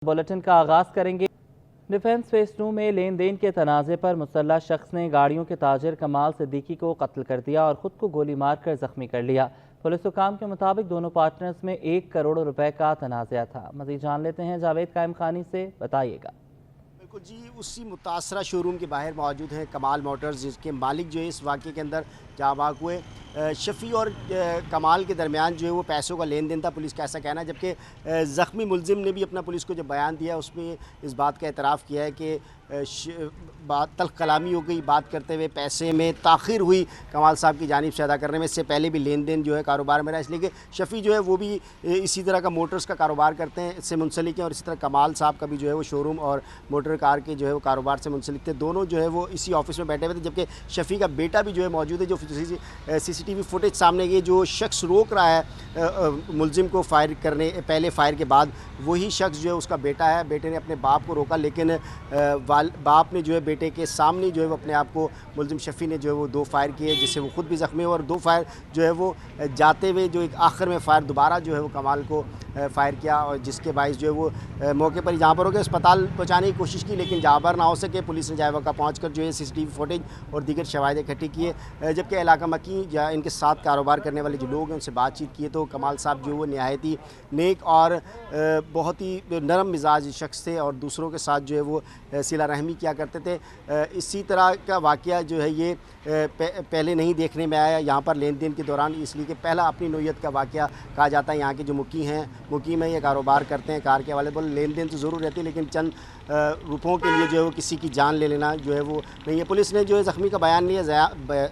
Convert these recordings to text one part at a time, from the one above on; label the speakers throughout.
Speaker 1: Bulletin का आगाज करेंगे। डिफेंस फेस 2 में लेन देन के तनाज़े पर मुसल्लह शख्स ने गाड़ियों के ताजिर कमाल सिद्दीकी को कत्ल कर दिया और खुद को गोली मारकर जख्मी कर लिया। पुलिस हुकाम के मुताबिक दोनों पार्टनर्स में 1 करोड़ रुपए का तनाज़ा था। मज़ीद जान लेते हैं जावेद कायम खानी से, बताइएगा।
Speaker 2: बिल्कुल जी, उसी मुतासरा शोरूम के बाहर मौजूद हैं कमाल मोटर्स, जिसके मालिक जो है इस वाक़े के अंदर जहाँ बाग हुए शफ़ी और कमाल के दरमियान जो है वो पैसों का लेन देन था, पुलिस का ऐसा कहना है। जबकि ज़ख्मी मुलजिम ने भी अपना पुलिस को जब बयान दिया उसमें इस बात का एतराफ़ किया है कि बात तल्ख़ कलामी हो गई, बात करते हुए पैसे में ताख़ीर हुई कमाल साहब की जानिब से अदा करने में। इससे पहले भी लेन देन जो है कारोबार में रहा, इसलिए कि शफ़ी जो है वो भी इसी तरह का मोटर्स का कारोबार करते हैं, इससे मुंसलिक हैं। और इसी तरह कमाल साहब का भी जो है वो शोरूम और मोटर कार के जो है वो कारोबार से मुंसलिक थे। दोनों जो है वो इसी ऑफिस में बैठे हुए थे। जबकि शफ़ी का बेटा भी जो है मौजूद है, जो CCTV फुटेज सामने ये जो शख्स रोक रहा है मुलजिम को फायर करने पहले, फायर के बाद, वही शख्स जो है उसका बेटा है। बेटे ने अपने बाप को रोका, लेकिन बाप ने जो है बेटे के सामने जो है वो अपने आप को, मुलजिम शफ़ी ने जो है वो 2 फायर किए, जिससे वो खुद भी ज़ख्मी हुआ। और 2 फायर जो है वो जाते हुए जो एक आखिर में फायर दोबारा जो है वो कमाल को फायर किया, और जिसके बाइस जो है वो मौके पर ही जहाँ पर हो गए अस्पताल पहुँचाने की कोशिश की, लेकिन जहाँ पर ना हो सके पुलिस ने जाए वक़्त पहुँच कर जो है CCTV फुटेज और दीगर शवाहिद इकट्ठी किए। जबकि इलाका मकी या इनके साथ कारोबार करने वाले जो लोग हैं उनसे बातचीत किए तो कमाल साहब जो वो नहायत ही नेक और बहुत ही नरम मिजाज शख्स थे और दूसरों के साथ जो है वो सिला रहमी किया करते थे। इसी तरह का वाक़या जो है ये पहले नहीं देखने में आया यहाँ पर लेन देन के दौरान, इसलिए कि पहला अपनी नोयत का वाक़या कहा जाता है। यहाँ के जो मुकीम है ये कारोबार करते हैं कार के हवाले पर, लेन देन तो ज़रूर रहती है, लेकिन चंद रुपयों के लिए जो है वो किसी की जान ले लेना जो है वो नहीं है। पुलिस ने जो है ज़ख्मी का बयान लिया,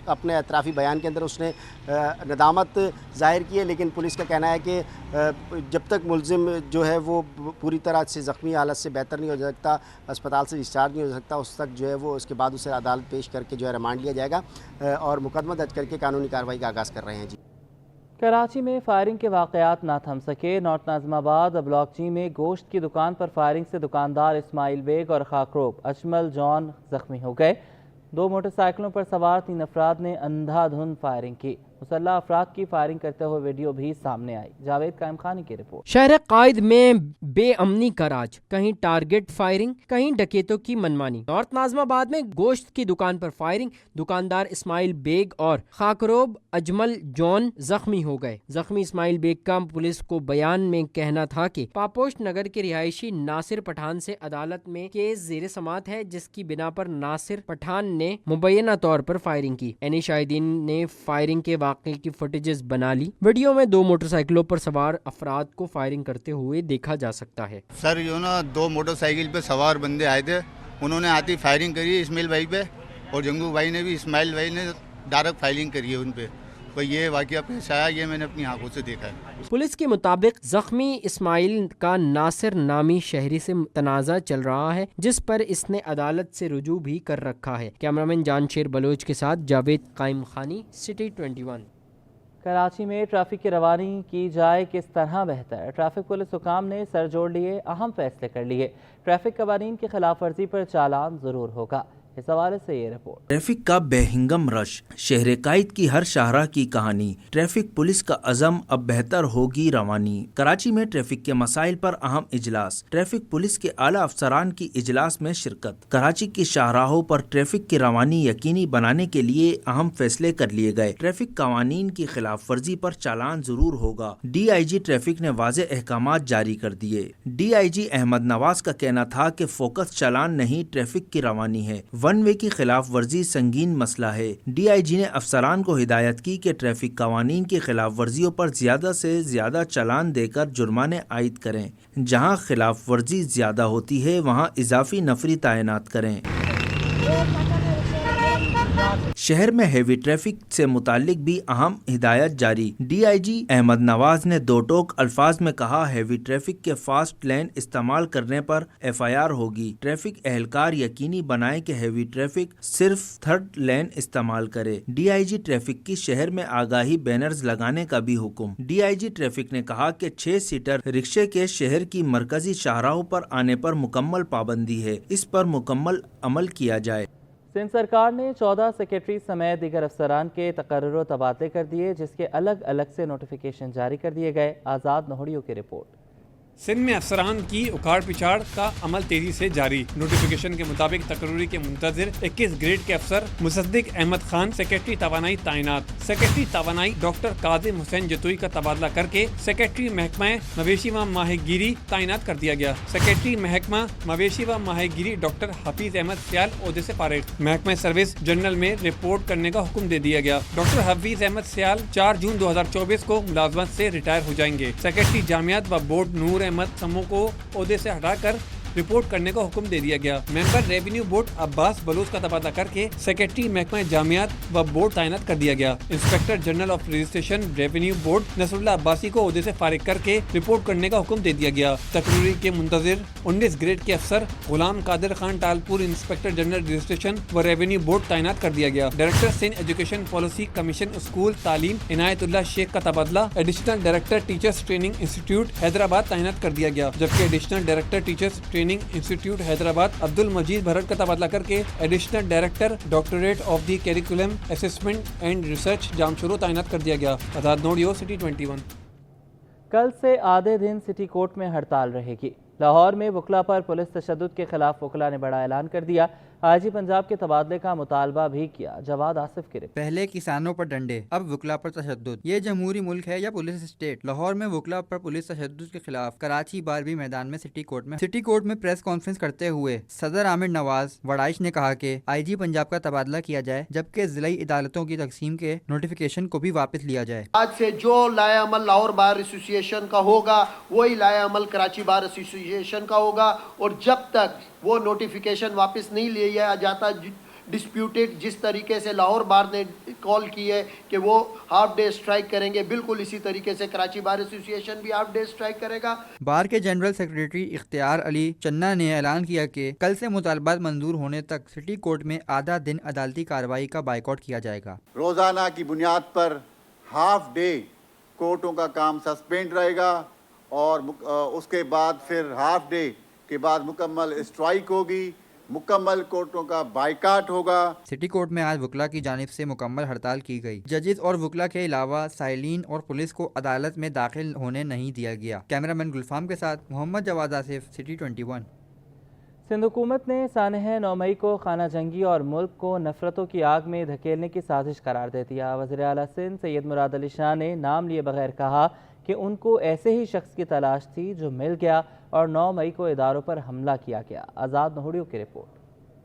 Speaker 2: अपने एतराफ़ी बयान के अंदर उसने नदामत ज़ाहिर की है, लेकिन पुलिस का कहना है कि जब तक मुलजिम जो है वो पूरी तरह से ज़ख्मी हालत से बेहतर नहीं हो सकता, अस्पताल से डिस्चार्ज नहीं हो सकता, उस तक जो है वो उसके बाद उसे अदालत पेश करके जो है रिमांड लिया जाएगा और मुकदमा दर्ज करके कानूनी कार्रवाई का आगाज़ कर रहे हैं। जी,
Speaker 1: कराची में फायरिंग के वाक़यात ना थम सके। नॉर्थ नाज़िमाबाद ब्लॉक जी में गोश्त की दुकान पर फायरिंग से दुकानदार इस्माइल बेग और खाकरोब अजमल जॉन जख्मी हो गए। 2 मोटरसाइकिलों पर सवार 3 अफराद ने अंधाधुंध फायरिंग की। मुसल्लह अफराद की फायरिंग करते हुए वीडियो भी सामने आई। जावेद कायम खानी की रिपोर्ट।
Speaker 3: शहर कायद में बेअमनी का राज, कहीं टारगेट फायरिंग, कहीं डकैतों की मनमानी। नॉर्थ नाज़िमाबाद में गोश्त की दुकान पर फायरिंग, दुकानदार इस्माइल बेग और खाकरोब अजमल जॉन जख्मी हो गए। जख्मी इस्माइल बेग का पुलिस को बयान में कहना था कि पापोश नगर के रिहायशी नासिर पठान से अदालत में केस ज़ेर समात है, जिसकी बिना पर नासिर पठान ने मुबैना तौर पर फायरिंग की। एनी शाहिदीन ने फायरिंग के वाक़े की फुटेजेस बना ली। वीडियो में 2 मोटरसाइकिलों पर सवार अफराद को फायरिंग करते हुए देखा जा सकता है।
Speaker 4: सर यो ना 2 मोटरसाइकिल पे सवार बंदे आए थे, उन्होंने आती फायरिंग करी इस्माइल भाई पे, और जंगू भाई ने भी, इस्माइल भाई ने डायरेक्ट फायरिंग करी है उन पे। तो ये वाक़या पेश आया, ये मैंने अपनी आंखों से देखा है।
Speaker 3: पुलिस के मुताबिक जख्मी इस्माइल का नासिर नामी शहरी से तनाज़ा चल रहा है, जिस पर इसने अदालत से रुजू भी कर रखा है। कैमरामैन जानशेर बलोच के साथ जावेद कायम खानी, सिटी 21।
Speaker 1: कराची में ट्रैफिक की रवानी की जाए किस तरह बेहतर, ट्रैफिक पुलिस हुकाम ने सर जोड़ लिए, अहम फैसले कर लिए। ट्रैफिक कवानीन की खिलाफ वर्जी पर चालान जरूर होगा। इस हवाले से ये रिपोर्ट।
Speaker 5: ट्रैफिक का बेहिंगम रश, शहर कायद की हर शाहरा की कहानी, ट्रैफिक पुलिस का अज़म, अब बेहतर होगी रवानी। कराची में ट्रैफिक के मसाइल पर अहम इजलास, ट्रैफिक पुलिस के आला अफसरान की इजलास में शिरकत। कराची की शाहराहों पर ट्रैफिक की रवानी यकीनी बनाने के लिए अहम फैसले कर लिए गए। ट्रैफिक कवानीन की खिलाफ वर्जी पर चालान जरूर होगा। DIG ट्रैफिक ने वाज़ेह अहकामात जारी कर दिए। DIG अहमद नवाज का कहना था कि फोकस चालान नहीं, ट्रैफिक की रवानी है। वन वे की खिलाफ वर्जी संगीन मसला है। DIG ने अफसरान को हिदायत की कि ट्रैफिक कवानीन की खिलाफ वर्जियों पर ज्यादा से ज्यादा चालान देकर जुर्माने आयद करें। जहां खिलाफ वर्जी ज्यादा होती है वहां इजाफी नफरी तैनात करें। शहर में हेवी ट्रैफिक से मुतालिक भी अहम हिदायत जारी। DIG अहमद नवाज ने 2 टोक अल्फाज में कहा, हेवी ट्रैफिक के फास्ट लेन इस्तेमाल करने पर FIR होगी। ट्रैफिक एहलकार यकीनी बनाए कि हेवी ट्रैफिक सिर्फ 3rd लेन इस्तेमाल करे। DIG ट्रैफिक की शहर में आगाही बैनर्स लगाने का भी हुक्म। DIG ट्रैफिक ने कहा कि 6 सीटर रिक्शे के शहर की मरकजी शाहराहों पर आने पर मुकम्मल पाबंदी है, इस पर मुकम्मल अमल किया जाए।
Speaker 1: सिंध सरकार ने 14 सेक्रेटरी समेत दीगर अफसरान के तकर्रुर तबादले कर दिए, जिसके अलग अलग से नोटिफिकेशन जारी कर दिए गए। आज़ाद नोहड़ियों की रिपोर्ट।
Speaker 6: سندھ میں افسران کی اکھاڑ پچھاڑ کا عمل تیزی سے جاری. نوٹیفیکیشن کے مطابق تقرری کے منتظر 21 گریڈ کے افسر مصدق احمد خان سیکرٹری توانائی تعینات. سیکرٹری توانائی ڈاکٹر کاظم حسین جتوئی کا تبادلہ کر کے سیکرٹری محکمہ مویشی و ماہی گیری تعینات کر دیا گیا. سیکرٹری محکمہ مویشی و ماہی گیری ڈاکٹر حفیظ احمد سیال عہدے سے فارغ. محکمہ سروس جنرل میں رپورٹ کرنے کا حکم دے دیا گیا. ڈاکٹر حفیظ احمد سیال 4 جون 2024 کو ملازمت سے ریٹائر ہو جائیں گے. سیکرٹری جامعات و بورڈ نور احمد سمو کو عہدے سے ہٹا کر رپورٹ کرنے کا حکم دے دیا گیا. ممبر ریونیو بورڈ عباس بلوچ کا تبادلہ کر کے سیکرٹری محکمہ جامعات و بورڈ تعینات کر دیا گیا. Inspector general of registration revenue board Nasrullah Abbasi کو عہدے سے فارغ کر کے رپورٹ کرنے کا حکم دے دیا گیا. تقرری کے منتظر 19 گریڈ کے افسر Ghulam Qadir Khan Talpur inspector general registration و ریونیو بورڈ تعینات کر دیا گیا. Director Sindh education policy commission school تعلیم عنایت اللہ شیخ کا تبادلہ additional director teachers training institute Hyderabad تعینات کر دیا گیا. جبکہ additional director teachers training institute Hyderabad Abdul Majeed Bhurt کا تبادلہ کر کے additional director directorate of the curriculum assessment and research Jamshoro تعینات کر دیا گیا. آزاد نوڈیو سٹی 21.
Speaker 1: کل سے آدھے دن سٹی کورٹ میں ہڑتال رہے گی. لاہور میں وکلا پر پولیس تشدد کے خلاف وکلا نے بڑا اعلان کر دیا. آئی جی پنجاب کے تبادلے کا مطالبہ بھی کیا. جواد آصف کی رپورٹ.
Speaker 7: پہلے کسانوں پر ڈنڈے، اب وکلا پر تشدد. یہ جمہوری ملک ہے یا پولیس اسٹیٹ؟ لاہور میں وکلا پر پولیس تشدد کے خلاف کراچی بار بھی میدان میں سٹی کورٹ میں پریس کانفرنس کرتے ہوئے صدر عامر نواز وڑائش نے کہا کہ آئی جی پنجاب کا تبادلہ کیا جائے جبکہ ضلعی عدالتوں کی تقسیم کے نوٹیفیکیشن کو بھی واپس لیا جائے.
Speaker 8: آج سے جو لائحہ عمل لاہور بار ایسوسی ایشن کا ہوگا وہی لائحہ عمل کراچی بار ایسوسی ایشن کا ہوگا. اور جب تک وہ نوٹیفیکیشن واپس نہیں لیا جاتا ڈسپیوٹیڈ جس طریقے سے لاہور بار نے کال کی ہے کہ وہ ہاف ڈے اسٹرائک کریں گے، بالکل اسی طریقے سے کراچی بار ایسوسی ایشن بھی ہاف ڈے اسٹرائک کرے گا.
Speaker 7: بار کے جنرل سیکریٹری اختیار علی چنّا نے اعلان کیا کہ کل سے مطالبات منظور ہونے تک سٹی کورٹ میں آدھا دن عدالتی کارروائی کا بائیکاٹ کیا جائے گا.
Speaker 9: روزانہ کی بنیاد پر ہاف ڈے کورٹوں کا کام سسپینڈ رہے گا اور اس کے بعد پھر ہاف ڈے کے بعد مکمل اسٹرائک ہوگی، مکمل کورٹوں کا بائیکاٹ ہوگا.
Speaker 7: سٹی کورٹ میں آج وکلا کی جانب سے مکمل ہڑتال کی گئی. ججز اور وکلا کے علاوہ سائلین اور پولیس کو عدالت میں داخل ہونے نہیں دیا گیا. کیمرامین گلفام کے ساتھ محمد جواد آصف، سٹی 21.
Speaker 1: سندھ حکومت نے سانحہ 9 مئی کو خانہ جنگی اور ملک کو نفرتوں کی آگ میں دھکیلنے کی سازش قرار دے دیا. وزیر اعلیٰ سندھ سید مراد علی شاہ نے نام لیے بغیر کہا کہ ان کو ایسے ہی شخص کی تلاش تھی جو مل گیا اور 9 مئی کو اداروں پر حملہ کیا گیا. آزاد نہوڑیو کی رپورٹ.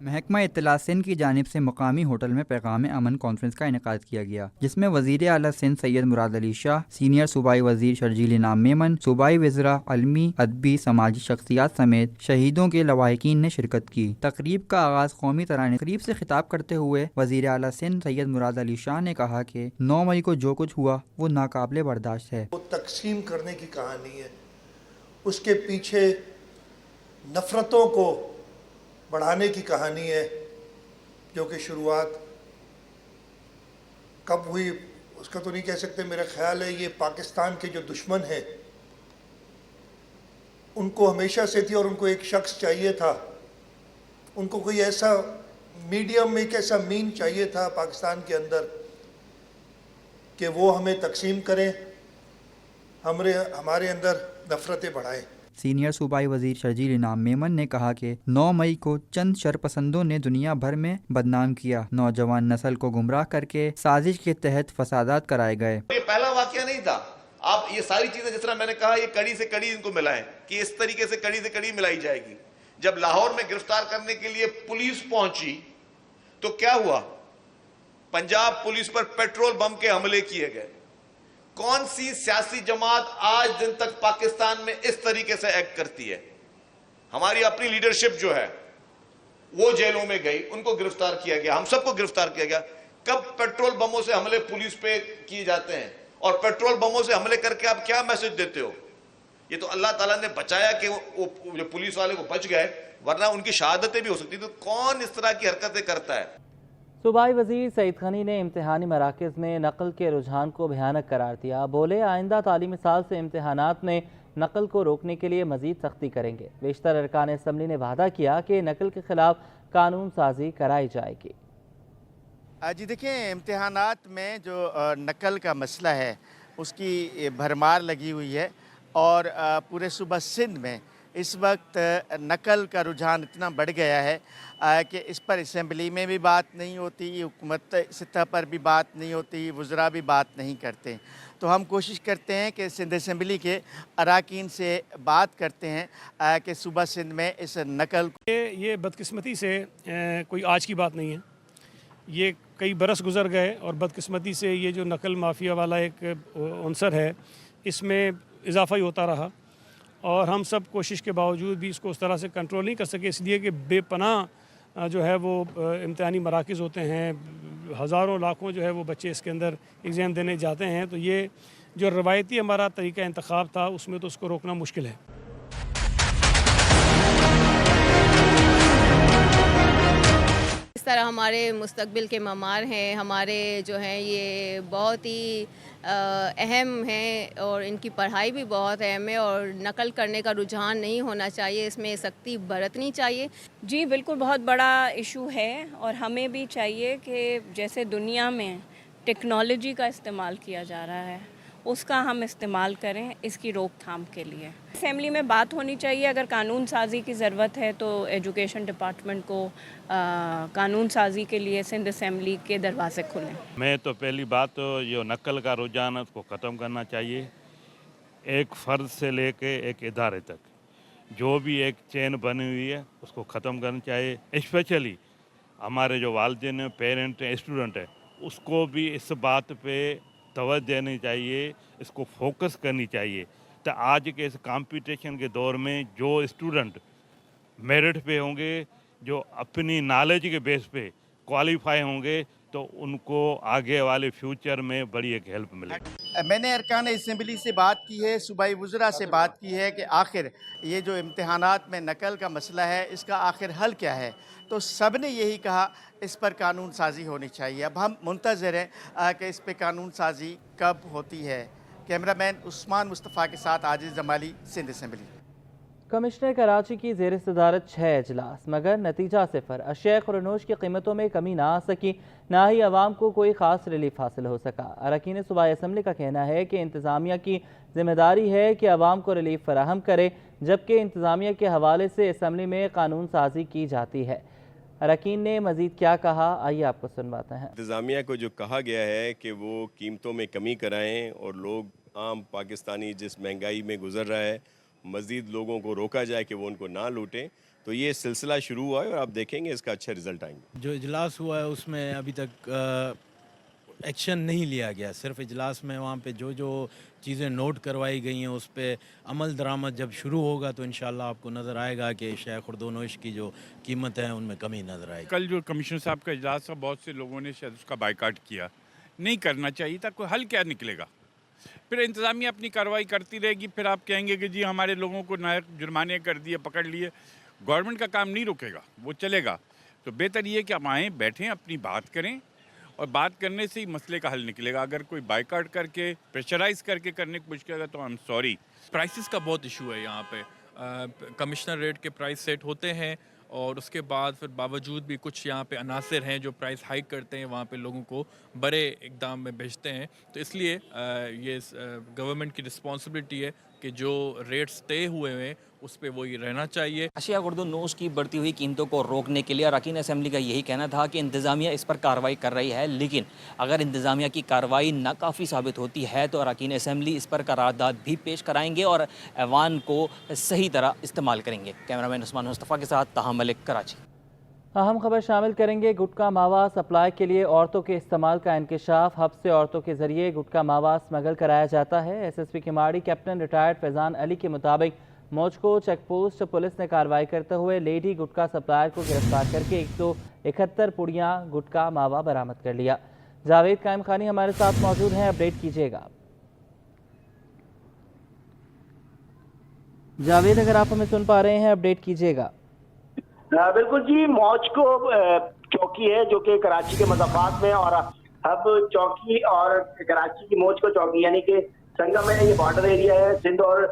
Speaker 7: محکمہ اطلاع سندھ کی جانب سے مقامی ہوٹل میں پیغام امن کانفرنس کا انعقاد کیا گیا جس میں وزیر اعلیٰ سندھ سید مراد علی شاہ، سینئر صوبائی وزیر شرجیل انعام میمن، صوبائی وزراء، علمی، ادبی، سماجی شخصیات سمیت شہیدوں کے لواحقین نے شرکت کی. تقریب کا آغاز قومی ترانے تقریب سے خطاب کرتے ہوئے وزیر اعلیٰ سندھ سید مراد علی شاہ نے کہا کہ 9 مئی کو جو کچھ ہوا وہ ناقابل برداشت ہے.
Speaker 10: وہ تقسیم کرنے کی کہانی ہے، اس کے پیچھے نفرتوں کو بڑھانے کی کہانی ہے جو کہ شروعات کب ہوئی اس کا تو نہیں کہہ سکتے. میرا خیال ہے یہ پاکستان کے جو دشمن ہیں ان کو ہمیشہ سے تھی اور ان کو ایک شخص چاہیے تھا، ان کو کوئی ایسا میڈیم، ایک ایسا مین چاہیے تھا پاکستان کے اندر کہ وہ ہمیں تقسیم کریں، ہمارے اندر نفرتیں بڑھائیں.
Speaker 7: سینئر صوبائی وزیر شرجیل انعام میمن نے کہا کہ 9 مئی کو چند شرپسندوں نے دنیا بھر میں بدنام کیا. نوجوان نسل کو گمراہ کر کے سازش کے تحت فسادات کرائے گئے.
Speaker 11: یہ پہلا واقعہ نہیں تھا. آپ یہ ساری چیزیں جس طرح میں نے کہا یہ کڑی سے کڑی ان کو ملائیں کہ اس طریقے سے کڑی سے کڑی ملائی جائے گی. جب لاہور میں گرفتار کرنے کے لیے پولیس پہنچی تو کیا ہوا؟ پنجاب پولیس پر پیٹرول بم کے حملے کیے گئے. کون سی سیاسی جماعت آج دن تک پاکستان میں اس طریقے سے ایکٹ کرتی ہے؟ ہماری اپنی لیڈرشپ جو ہے وہ جیلوں میں گئی، ان کو گرفتار کیا گیا، ہم سب کو گرفتار کیا گیا. کب پیٹرول بموں سے حملے پولیس پہ کیے جاتے ہیں اور پیٹرول بموں سے حملے کر کے آپ کیا میسج دیتے ہو؟ یہ تو اللہ تعالیٰ نے بچایا کہ وہ پولیس والے کو بچ گئے، ورنہ ان کی شہادتیں بھی ہو سکتی. تو کون اس طرح کی حرکتیں کرتا ہے؟
Speaker 1: صوبائی وزیر سعید غنی نے امتحانی مراکز میں نقل کے رجحان کو بھیانک قرار دیا. بولے آئندہ تعلیمی سال سے امتحانات میں نقل کو روکنے کے لیے مزید سختی کریں گے. بیشتر ارکان اسمبلی نے وعدہ کیا کہ نقل کے خلاف قانون سازی کرائی جائے گی.
Speaker 12: جی دیکھیں، امتحانات میں جو نقل کا مسئلہ ہے اس کی بھرمار لگی ہوئی ہے اور پورے صوبہ سندھ میں اس وقت نقل کا رجحان اتنا بڑھ گیا ہے کہ اس پر اسمبلی میں بھی بات نہیں ہوتی، حکومت سطح پر بھی بات نہیں ہوتی، وزراء بھی بات نہیں کرتے. تو ہم کوشش کرتے ہیں کہ سندھ اسمبلی کے اراکین سے بات کرتے ہیں کہ صوبہ سندھ میں اس نقل
Speaker 13: یہ بدقسمتی سے کوئی آج کی بات نہیں ہے. یہ کئی برس گزر گئے اور بدقسمتی سے یہ جو نقل مافیا والا ایک عنصر ہے اس میں اضافہ ہی ہوتا رہا، اور ہم سب کوشش کے باوجود بھی اس کو اس طرح سے کنٹرول نہیں کر سکے، اس لیے کہ بے پناہ جو ہے وہ امتحانی مراکز ہوتے ہیں، ہزاروں لاکھوں جو ہے وہ بچے اس کے اندر ایگزام دینے جاتے ہیں. تو یہ جو روایتی ہمارا طریقہ انتخاب تھا اس میں تو اس کو روکنا مشکل ہے.
Speaker 14: اس طرح ہمارے مستقبل کے معمار ہیں، ہمارے جو ہیں یہ بہت ہی اہم ہیں اور ان کی پڑھائی بھی بہت اہم ہے، اور نقل کرنے کا رجحان نہیں ہونا چاہیے، اس میں سختی برتنی چاہیے.
Speaker 15: جی بالکل، بہت بڑا ایشو ہے، اور ہمیں بھی چاہیے کہ جیسے دنیا میں ٹیکنالوجی کا استعمال کیا جا رہا ہے اس کا ہم استعمال کریں اس کی روک تھام کے لیے. اسمبلی میں بات ہونی چاہیے، اگر قانون سازی کی ضرورت ہے تو ایجوکیشن ڈپارٹمنٹ کو قانون سازی کے لیے سندھ اسمبلی کے دروازے کھلیں.
Speaker 16: میں تو پہلی بات تو یہ نقل کا رجحان اس کو ختم کرنا چاہیے. ایک فرد سے لے کے ایک ادارے تک جو بھی ایک چین بنی ہوئی ہے اس کو ختم کرنا چاہیے. اسپیشلی ہمارے جو والدین ہیں، پیرنٹ ہیں، اسٹوڈنٹ ہیں، اس کو بھی اس بات پہ توجہ دینی چاہیے، اس کو فوکس کرنی چاہیے. تو آج کے اس کمپٹیشن کے دور میں جو اسٹوڈنٹ میرٹ پہ ہوں گے، جو اپنی نالج کے بیس پہ کوالیفائی ہوں گے، تو ان کو آگے والے فیوچر میں بڑی ایک ہیلپ ملے گی.
Speaker 12: میں نے ارکان اسمبلی سے بات کی ہے، صوبائی وزراء سے بات کی ہے کہ آخر یہ جو امتحانات میں نقل کا مسئلہ ہے اس کا آخر حل کیا ہے. تو سب نے یہی کہا اس پر قانون سازی ہونی چاہیے. اب ہم منتظر ہیں کہ اس پہ قانون سازی کب ہوتی ہے. کیمرہ مین عثمان مصطفیٰ کے ساتھ عاجز جمالی، سندھ اسمبلی.
Speaker 1: کمشنر کراچی کی زیر صدارت 6 اجلاس، مگر نتیجہ صفر. اشیاء خورنوش کی قیمتوں میں کمی نہ آ سکی، نہ ہی عوام کو کوئی خاص ریلیف حاصل ہو سکا. اراکین صوبائی اسمبلی کا کہنا ہے کہ انتظامیہ کی ذمہ داری ہے کہ عوام کو ریلیف فراہم کرے، جبکہ انتظامیہ کے حوالے سے اسمبلی میں قانون سازی کی جاتی ہے. اراکین نے مزید کیا کہا، آئیے آپ کو سنواتے ہیں.
Speaker 17: انتظامیہ کو جو کہا گیا ہے کہ وہ قیمتوں میں کمی کرائیں اور لوگ عام پاکستانی جس مہنگائی میں گزر رہا ہے مزید لوگوں کو روکا جائے کہ وہ ان کو نہ لوٹیں، تو یہ سلسلہ شروع ہوا ہے اور آپ دیکھیں گے اس کا اچھا رزلٹ آئیں گے.
Speaker 18: جو اجلاس ہوا ہے اس میں ابھی تک ایکشن نہیں لیا گیا. صرف اجلاس میں وہاں پہ جو چیزیں نوٹ کروائی گئی ہیں اس پہ عمل درآمد جب شروع ہوگا تو انشاءاللہ آپ کو نظر آئے گا کہ اشیاء خوردونوش کی جو قیمت ہیں ان میں کمی نظر آئے گی.
Speaker 19: کل جو کمشنر صاحب کا اجلاس تھا بہت سے لوگوں نے شاید اس کا بائیکاٹ کیا. نہیں کرنا چاہیے تھا. کوئی حل کیا نکلے گا؟ پھر انتظامیہ اپنی کارروائی کرتی رہے گی، پھر آپ کہیں گے کہ جی ہمارے لوگوں کو نائب جرمانے کر دیے، پکڑ لیے. گورنمنٹ کا کام نہیں رکے گا، وہ چلے گا. تو بہتر یہ کہ ہم آئیں، بیٹھیں، اپنی بات کریں، اور بات کرنے سے ہی مسئلے کا حل نکلے گا. اگر کوئی بائیکاٹ کر کے پریشرائز کر کے کرنے کی کوشش کرے گا تو آئی ایم سوری.
Speaker 20: پرائسز کا بہت ایشو ہے یہاں پہ. کمشنر ریٹ کے پرائس سیٹ ہوتے ہیں اور اس کے بعد پھر باوجود بھی کچھ یہاں پہ عناصر ہیں جو پرائس ہائیک کرتے ہیں، وہاں پہ لوگوں کو بڑے اقدام میں بھیجتے ہیں. تو اس لیے یہ گورنمنٹ کی رسپانسبلٹی ہے کہ جو ریٹس طے ہوئے ہیں اس پہ وہی رہنا چاہیے.
Speaker 21: اشیاء خوردونوش کی بڑھتی ہوئی قیمتوں کو روکنے کے لیے اراکین اسمبلی کا یہی کہنا تھا کہ انتظامیہ اس پر کارروائی کر رہی ہے، لیکن اگر انتظامیہ کی کارروائی ناکافی ثابت ہوتی ہے تو اراکین اسمبلی اس پر قرارداد بھی پیش کرائیں گے اور ایوان کو صحیح طرح استعمال کریں گے. کیمرہ مین عثمان مصطفیٰ کے ساتھ طاہر ملک، کراچی.
Speaker 1: اہم خبر شامل کریں گے. گٹکا ماوا سپلائی کے لیے عورتوں کے استعمال کا انکشاف. ہب سے عورتوں کے ذریعے گٹکا ماوا اسمگل کرایا جاتا ہے. S S P Keamari captain retired Faizan Ali کے مطابق موجکو چیک پوسٹ پولیس نے کارروائی کرتے ہوئے لیڈی گٹکا سپلائر کو گرفتار کر کے 171 پڑیاں گٹکا ماوا برآمد کر لیا. جاوید قائم خانی ہمارے ساتھ موجود ہیں، اپڈیٹ کیجیے گا. جاوید اگر آپ ہمیں سن پا رہے ہیں اپڈیٹ کیجیے گا.
Speaker 22: بالکل جی، موجکو چوکی ہے جو کہ کراچی کے مضافات میں، اور ہب چوکی اور کراچی کی موجکو چوکی یعنی کہ سنگم میں یہ بارڈر ایریا ہے سندھ اور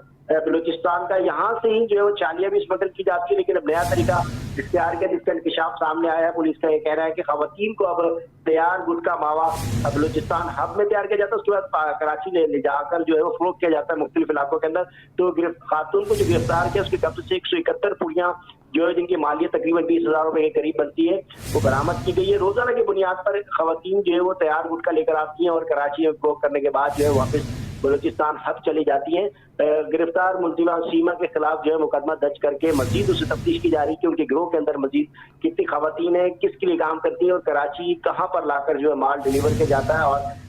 Speaker 22: بلوچستان کا. یہاں سے ہی جو ہے وہ چالیاں بھی اسمگل کی جاتی ہے، لیکن اب نیا طریقہ इख्तियार किया, जिसका इंकशाफ सामने आया है। पुलिस का ये कहना है कि खवातीन को अब तैयार गुटखा मावा बलूचिस्तान हब में तैयार किया जाता है, उसके बाद कराची ले जाकर जो है वो फरोख्त किया जाता है मुख्तलिफ इलाकों के अंदर। तो खातून को जो गिरफ्तार किया उसके कब्जे से 171 पुड़ियाँ जो है जिनकी मालियत तकरीबन 20,000 रुपए के करीब बनती है, वो बरामद की गई है। रोजाना की बुनियाद पर खवातीन जो है वो तैयार गुटखा लेकर आती हैं और कराची में फरोख्त करने के बाद जो है वापस बलूचिस्तान हब चली जाती हैं। गिरफ्तार मुलजिमा सीमा के खिलाफ जो है मुकदमा दर्ज करके मजीद उससे तफ्तीश की जा रही है कि उनके गिरोह के अंदर मजीद कितनी खवातीन है, किसके लिए काम करती है और कराची कहाँ पर लाकर जो है माल डिलीवर किया जाता है और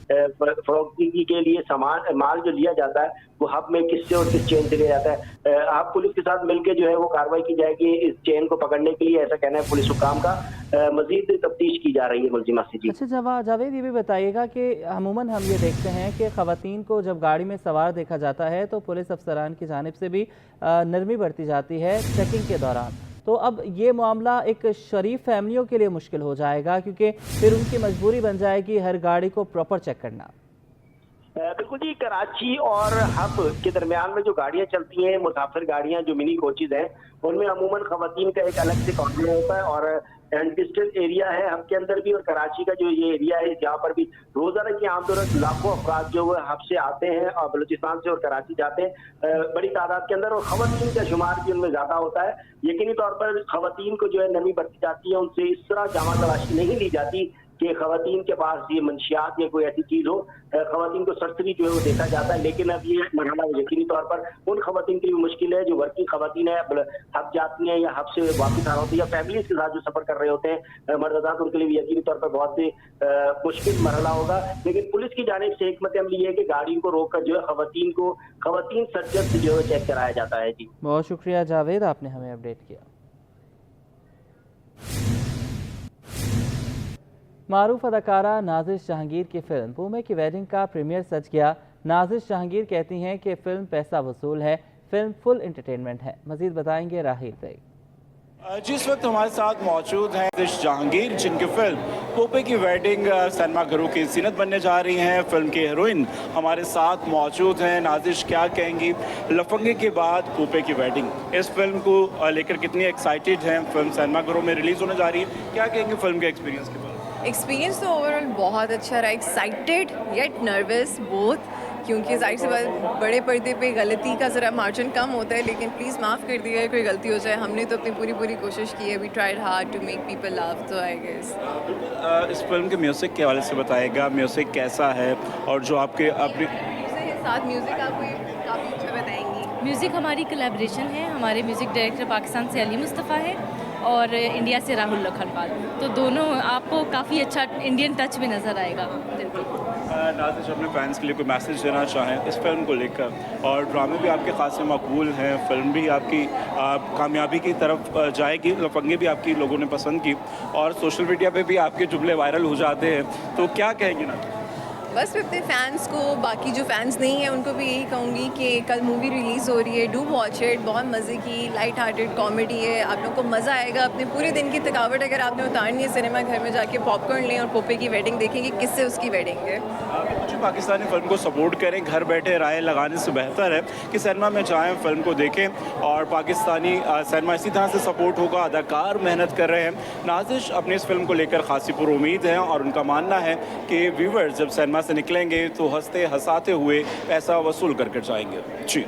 Speaker 22: फरोख्ती के लिए सामान माल जो लिया जाता है वो हब में किससे और किस चेन से लिया जाता है। हब पुलिस के साथ मिलकर जो है वो कार्रवाई की जाएगी इस चेन को पकड़ने के लिए, ऐसा कहना है पुलिस हुकाम का। मजीद तफ्तीश की जा रही है मुलजिमा से। जी
Speaker 1: अच्छा जावेद, ये भी बताइएगा कि अमूमन हम ये देखते हैं कि ख़वातीन को जब गाड़ी में सवार देखा जाता है तो पुलिस अफसरान की जानिब से भी नरमी बरती जाती है चेकिंग के दौरान, तो अब ये मामला एक शरीफ फैमिलियों के लिए मुश्किल हो जाएगा क्योंकि फिर उनकी मजबूरी बन जाएगी हर गाड़ी को प्रॉपर चेक करना।
Speaker 22: बिल्कुल जी, कराची और हब के दरमियान में जो गाड़ियां चलती हैं, मुसाफिर गाड़ियां जो मिनी कोचेज हैं, उनमें अमूमन खवातीन का एक अलग से काउंटर होता है और डिस्टेंस एरिया है हब के अंदर भी और कराची का जो ये एरिया है जहाँ पर भी रोजाना की आमतौर पर लाखों अफराद जो है हब से आते हैं और बलूचिस्तान से और कराची जाते हैं बड़ी तादाद के अंदर, और खवातीन का शुमार भी उनमें ज्यादा होता है। यकीनी तौर पर खवातीन को जो है नमी बरती जाती है, उनसे इस तरह जामा तलाशी नहीं ली जाती कि खवातीन के पास ये मंशियात या कोई ऐसी चीज हो। खवातीन को सरसरी जो है वो देखा जाता है, लेकिन अब ये मरहला यकीनी तौर पर उन खवातीन के लिए मुश्किल है जो वर्किंग खवातीन है, हब जाती हैं या हब से वापस आ होती है या फैमिलीज के साथ जो सफर कर रहे होते हैं मर्दात, उनके लिए भी यकीनी तौर पर बहुत ही मुश्किल मरहला होगा। लेकिन पुलिस की जानिब से हिकमत अमली ये है कि गाड़ी को रोक कर जो है खवातीन सर्जन से जो है चेक कराया जाता है। जी
Speaker 1: बहुत शुक्रिया जावेद, आपने हमें अपडेट किया। मारूफ अदाकारा नाजिश जहांगीर की फिल्म पूमे की वेडिंग का प्रीमियर सज गया। नाजिश जहांगीर कहती हैं कि फिल्म पैसा वसूल है, फिल्म फुल एंटरटेनमेंट है। मजीद बताएंगे राहिल बेग।
Speaker 2: जिस वक्त हमारे साथ मौजूद हैं नाजिश जहांगीर, जिनकी फिल्म पोपे की वेडिंग सिनेमा घरों की जीनत बनने जा रही हैं। फिल्म की हीरोइन हमारे साथ मौजूद हैं। नाजिश, क्या कहेंगी लफंगे के बाद पोपे की वेडिंग, इस फिल्म को लेकर कितनी एक्साइटेड हैं? फिल्म सिनेमा घरों में रिलीज होने जा रही है, क्या कहेंगे फिल्म के एक्सपीरियंस के बारे में?
Speaker 4: एक्सपीरियंस तो ओवरऑल बहुत अच्छा रहा, एक्साइटेड येट नर्वस बोथ, क्योंकि जाहिर सी बात बड़े पर्दे पे गलती का ज़रा मार्जिन कम होता है, लेकिन प्लीज़ माफ़ कर दिया है कोई गलती हो जाए। हमने तो अपनी पूरी कोशिश की है, we tried hard to make people love, तो आई गेस।
Speaker 2: इस फिल्म के म्यूज़िक के हवाले से बताएगा, म्यूज़िक कैसा है और जो आपके अपने
Speaker 4: साथ म्यूज़िक आपको काफ़ी अच्छा बताएंगी।
Speaker 23: म्यूज़िक हमारी कोलैबोरेशन है, हमारे म्यूज़िक डायरेक्टर पाकिस्तान से अली मुस्तफ़ा है और इंडिया से राहुल लखनपाल, तो दोनों आपको काफ़ी अच्छा इंडियन टच भी नज़र आएगा।
Speaker 2: नाजिश, अपने फैंस के लिए कोई मैसेज देना चाहें इस फिल्म को लेकर? और ड्रामे भी आपके खासे मकबूल हैं, फिल्म भी आपकी कामयाबी की तरफ जाएगी, लफंगे भी आपकी लोगों ने पसंद की और सोशल मीडिया पे भी आपके जुमले वायरल हो जाते हैं, तो क्या कहेंगे ना?
Speaker 4: बस मैं अपने फैंस को, बाकी जो फैंस नहीं हैं उनको भी यही कहूँगी कि कल मूवी रिलीज़ हो रही है, डू वॉच इट। बहुत मज़े की लाइट हार्टेड कॉमेडी है, आप लोगों को मज़ा आएगा। अपने पूरे दिन की थकावट अगर आपने उतारनी है, सिनेमा घर में जाके पॉपकॉर्न लें और पोपे की वेडिंग देखेंगे, किससे उसकी वेडिंग है।
Speaker 2: मुझे पाकिस्तानी फिल्म को सपोर्ट करें, घर बैठे राय लगाने से बेहतर है कि सिनेमा में जाएँ, फिल्म को देखें और पाकिस्तानी सिनेमा इसी तरह से सपोर्ट होगा। अदाकार मेहनत कर रहे हैं। नाजिश अपनी इस फिल्म को लेकर खासी पुरुमीद हैं और उनका मानना है कि व्यूवर्स जब सिनेमा से निकलेंगे तो हंसते हंसाते हुए पैसा वसूल करके जाएंगे। जी।